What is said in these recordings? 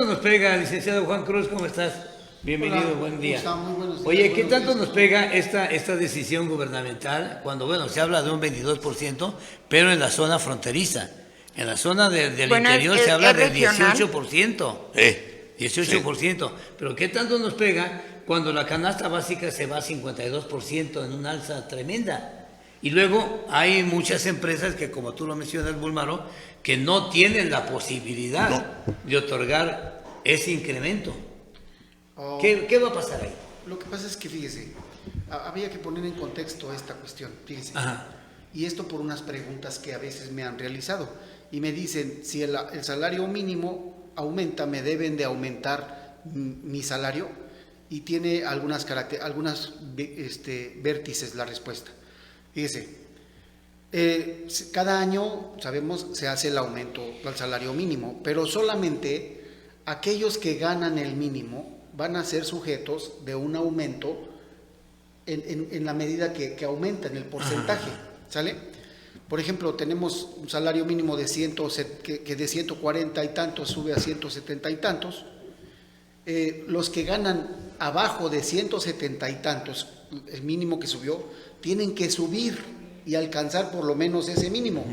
Nos pega, licenciado Juan Cruz, ¿cómo estás? Bienvenido, Hola, buen día. ¿cómo está? Muy buenos días, Oye, ¿qué buenos tanto días. nos pega esta decisión gubernamental cuando, bueno, se habla de un 22%, pero en la zona fronteriza? En la zona del Bueno, interior se habla es de regional. 18%. 18%. Pero ¿qué tanto nos pega cuando la canasta básica se va a 52% en una alza tremenda? Y luego hay muchas empresas que, como tú lo mencionas, Bulmaro, que no tienen la posibilidad de otorgar ese incremento. Oh, ¿Qué va a pasar ahí? lo que pasa es que, fíjese, había que poner en contexto esta cuestión, fíjese. Ajá. Y esto por unas preguntas que a veces me han realizado. Y me dicen, si el salario mínimo aumenta, ¿me deben de aumentar mi salario? Y tiene algunas vértices la respuesta. Fíjese, cada año, sabemos, se hace el aumento al salario mínimo, pero solamente aquellos que ganan el mínimo van a ser sujetos de un aumento en la medida que aumenta en el porcentaje, ¿sale? Por ejemplo, tenemos un salario mínimo de que de 140 y tantos sube a 170 y tantos. Los que ganan abajo de 170 y tantos, el mínimo que subió, tienen que subir y alcanzar por lo menos ese mínimo.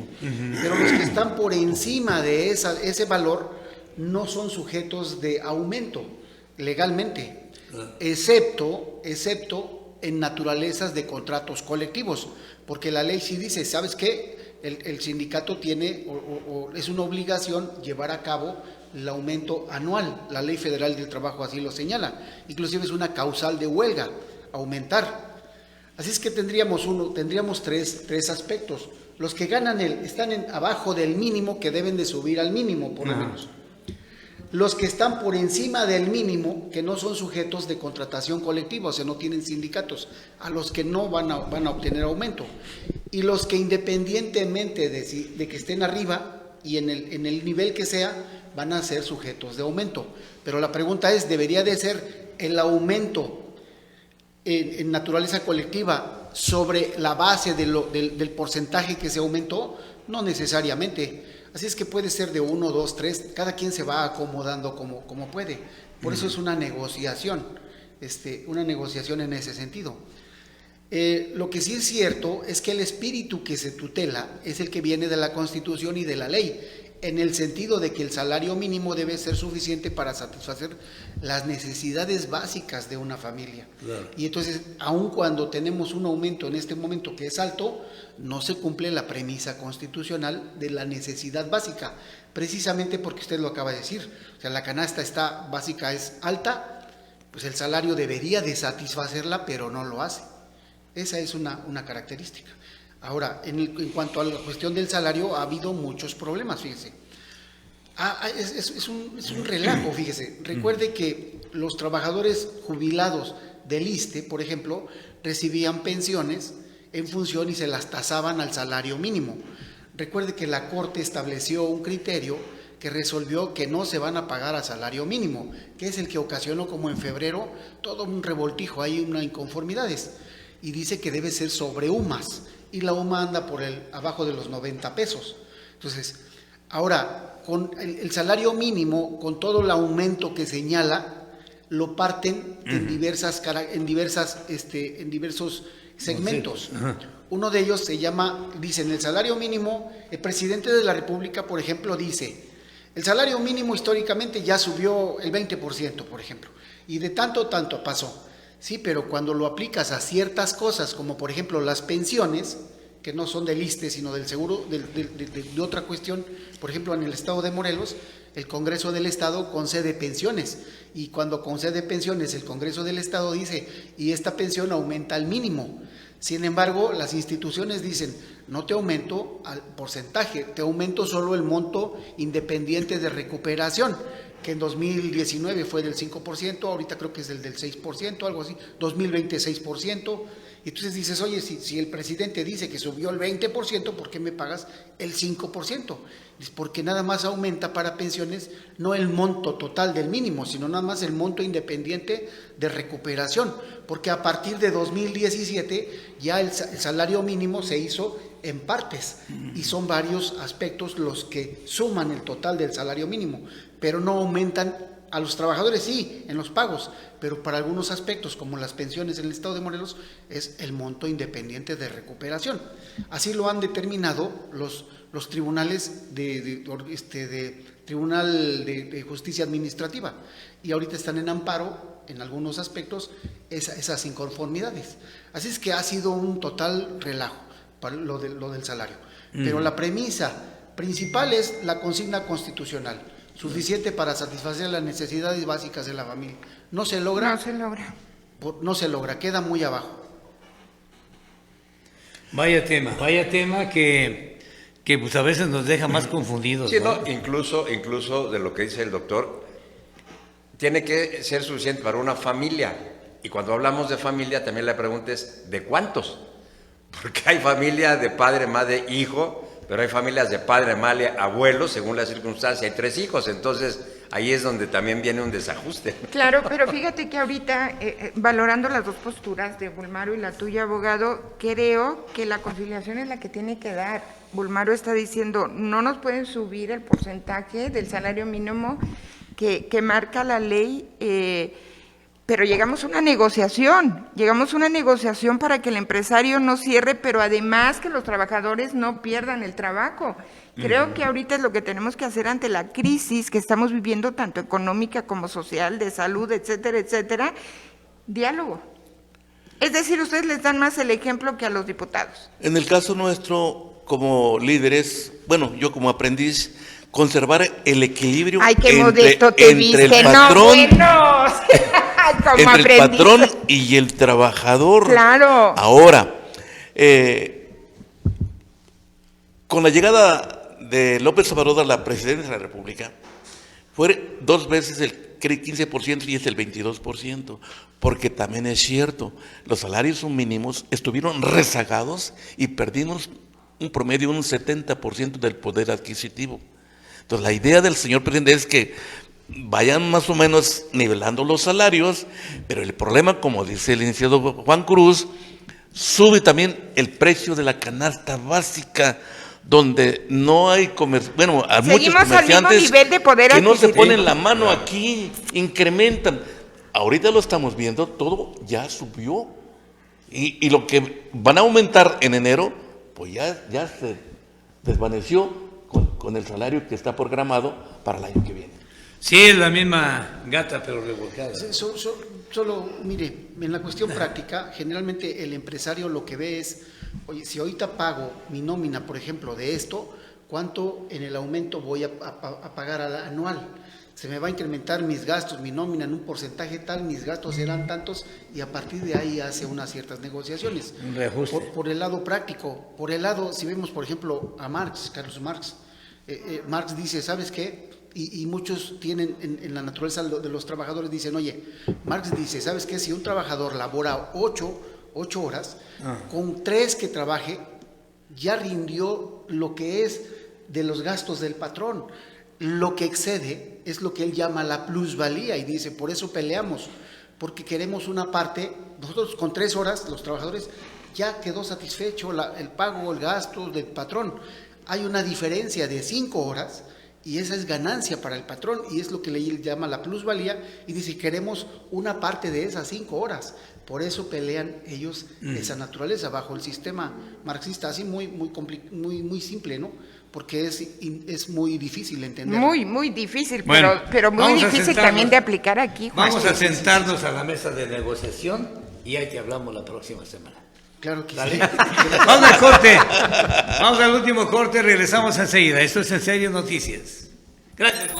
Pero los que están por encima de ese valor no son sujetos de aumento legalmente, excepto en naturalezas de contratos colectivos, porque la ley sí dice, ¿sabes qué? El sindicato tiene o es una obligación llevar a cabo el aumento anual. La Ley Federal del Trabajo así lo señala. Inclusive es una causal de huelga, aumentar. Así es que tendríamos tres aspectos. Los que ganan están abajo del mínimo, que deben de subir al mínimo, por lo menos. Los que están por encima del mínimo, que no son sujetos de contratación colectiva, o sea, no tienen sindicatos, a los que no van a obtener aumento. Y los que independientemente de que estén arriba y en el nivel que sea, van a ser sujetos de aumento. Pero la pregunta es, ¿debería de ser el aumento en naturaleza colectiva sobre la base del porcentaje que se aumentó? No necesariamente. Así es que puede ser de 1, 2, 3, cada quien se va acomodando como puede. Por eso es una negociación en ese sentido. Lo que sí es cierto es que el espíritu que se tutela es el que viene de la Constitución y de la ley, en el sentido de que el salario mínimo debe ser suficiente para satisfacer las necesidades básicas de una familia. Claro. Y entonces, aun cuando tenemos un aumento en este momento que es alto, no se cumple la premisa constitucional de la necesidad básica, precisamente porque usted lo acaba de decir. O sea, la canasta básica es alta, pues el salario debería de satisfacerla, pero no lo hace. Esa es una característica. Ahora, en cuanto a la cuestión del salario, ha habido muchos problemas, fíjese. Es un relajo, fíjese. Recuerde que los trabajadores jubilados del ISSSTE, por ejemplo, recibían pensiones en función y se las tasaban al salario mínimo. Recuerde que la Corte estableció un criterio que resolvió que no se van a pagar a salario mínimo, que es el que ocasionó, como en febrero, todo un revoltijo, hay unas inconformidades. Y dice que debe ser sobre UMAS, y la UMA anda abajo de los 90 pesos. Entonces, ahora, con el salario mínimo, con todo el aumento que señala, lo parten en diversos segmentos. Uno de ellos dice, en el salario mínimo, el presidente de la República, por ejemplo, dice, el salario mínimo históricamente ya subió el 20%, por ejemplo, y de tanto pasó. Sí, pero cuando lo aplicas a ciertas cosas, como por ejemplo las pensiones, que no son del ISSSTE, sino del seguro, de otra cuestión, por ejemplo, en el estado de Morelos, el Congreso del Estado concede pensiones, y cuando concede pensiones, el Congreso del Estado dice, y esta pensión aumenta al mínimo. Sin embargo, las instituciones dicen, no te aumento al porcentaje, te aumento solo el monto independiente de recuperación, que en 2019 fue del 5%, ahorita creo que es del 6%, algo así, 2020 6%, y entonces dices, oye, si el presidente dice que subió el 20%, ¿por qué me pagas el 5%? Es porque nada más aumenta para pensiones, no el monto total del mínimo, sino nada más el monto independiente de recuperación, porque a partir de 2017 ya el salario mínimo se hizo en partes y son varios aspectos los que suman el total del salario mínimo, pero no aumentan a los trabajadores sí, en los pagos, pero para algunos aspectos, como las pensiones en el estado de Morelos, es el monto independiente de recuperación. Así lo han determinado los tribunales Tribunal de Justicia Administrativa, y ahorita están en amparo en algunos aspectos esas inconformidades. Así es que ha sido un total relajo para lo del salario. Pero la premisa principal es la consigna constitucional, suficiente para satisfacer las necesidades básicas de la familia. No se logra. No se logra, queda muy abajo. Vaya tema que pues a veces nos deja más confundidos. Sí, ¿no? Incluso de lo que dice el doctor, tiene que ser suficiente para una familia. Y cuando hablamos de familia, también la pregunta es, ¿de cuántos? Porque hay familias de padre, madre, hijo, pero hay familias de padre, madre, abuelo, según la circunstancia, hay 3 hijos, entonces ahí es donde también viene un desajuste. Claro, pero fíjate que ahorita, valorando las dos posturas de Bulmaro y la tuya, abogado, creo que la conciliación es la que tiene que dar. Bulmaro está diciendo, no nos pueden subir el porcentaje del salario mínimo que marca la ley, pero llegamos a una negociación para que el empresario no cierre, pero además que los trabajadores no pierdan el trabajo. Creo que ahorita es lo que tenemos que hacer ante la crisis que estamos viviendo, tanto económica como social, de salud, etcétera, etcétera, diálogo. Es decir, ustedes les dan más el ejemplo que a los diputados. En el caso nuestro, como líderes, bueno, yo como aprendiz, conservar el equilibrio entre el patrón, entre el patrón y el trabajador. Claro. Ahora, con la llegada de López Obrador a la presidencia de la República, fue 2 veces el 15% y es el 22%, porque también es cierto, los salarios mínimos estuvieron rezagados y perdimos un promedio de un 70% del poder adquisitivo. Entonces, la idea del señor presidente es que vayan más o menos nivelando los salarios, pero el problema, como dice el licenciado Juan Cruz, sube también el precio de la canasta básica, donde no hay bueno, a muchos comerciantes nivel de poder que no se ponen la mano aquí, incrementan. Ahorita lo estamos viendo, todo ya subió. Y lo que van a aumentar en enero, pues ya se desvaneció con el salario que está programado para el año que viene. Sí, es la misma gata, pero revolcada. Solo, mire, en la cuestión práctica, generalmente el empresario lo que ve es, oye, si ahorita pago mi nómina, por ejemplo, de esto, ¿cuánto en el aumento voy a pagar anual? Se me va a incrementar mis gastos, mi nómina en un porcentaje tal, mis gastos serán tantos, y a partir de ahí hace unas ciertas negociaciones. Un reajuste. Por el lado práctico, por el lado, si vemos, por ejemplo, a Carlos Marx, Marx dice, ¿sabes qué? Y muchos tienen en la naturaleza de los trabajadores, dicen, oye, Marx dice, ¿sabes qué? Si un trabajador labora 8 horas, con 3 que trabaje, ya rindió lo que es de los gastos del patrón. Lo que excede es lo que él llama la plusvalía, y dice, por eso peleamos, porque queremos una parte. Nosotros con 3 horas, los trabajadores, ya quedó satisfecho el pago, el gasto del patrón. Hay una diferencia de 5 horas, y esa es ganancia para el patrón, y es lo que le llama la plusvalía, y dice, queremos una parte de esas 5 horas. Por eso pelean ellos esa naturaleza bajo el sistema marxista, así muy simple, ¿no? Porque es muy difícil entender. Muy difícil, bueno, pero muy difícil también de aplicar aquí, Juan. Vamos a sentarnos a la mesa de negociación y ahí te hablamos la próxima semana. Claro que ¿Dale? sí. Vamos al corte. Vamos al último corte, regresamos enseguida. Esto es En Serio Noticias. Gracias.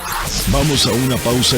Vamos a una pausa.